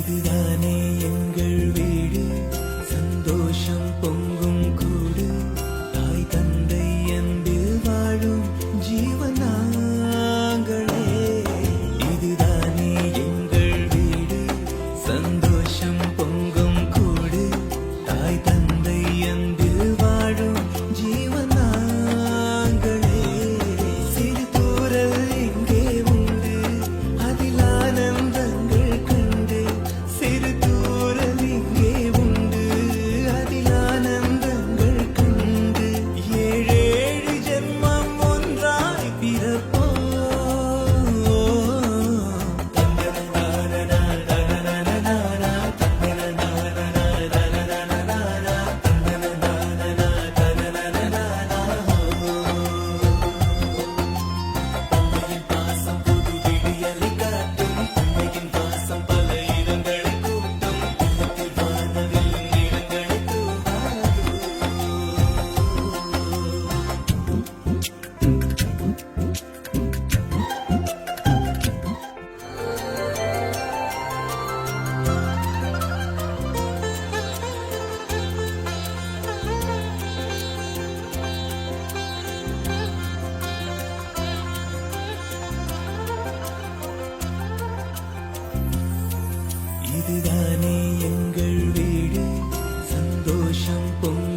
இதுதானே எங்கள் வீடு, சந்தோஷம் பொங்கும் கூடு, தாய் தந்தை அன்பில் வாழும் ஜீவன் நாங்களே. இதுதானே எங்கள் வீடு, சந்தோஷம் பொங்கும் கூடு, தாய் தந்தை அன்பில் வாழும் ஜீவன் நாங்களே. சிறு தூரல் இங்கே உண்டு, அதில் ஆனந்தங்கள் கண்டு. சிறு தூரல் இங்கே உண்டு, அதில் ஆனந்தங்கள் கண்டு. ஏழேழு ஜென்மம் ஒன்றாய் பிறப்போம். தந்தையின் பாசம் புது விடியலை காட்டும், தந்தையின் பாசம் பல இடங்களை கூட்டும், உள்ளத்தில் வானவில் நிறங்களை தூவாது. இதுதானே எங்கள் வீடு, சந்தோஷம் பொங்கும்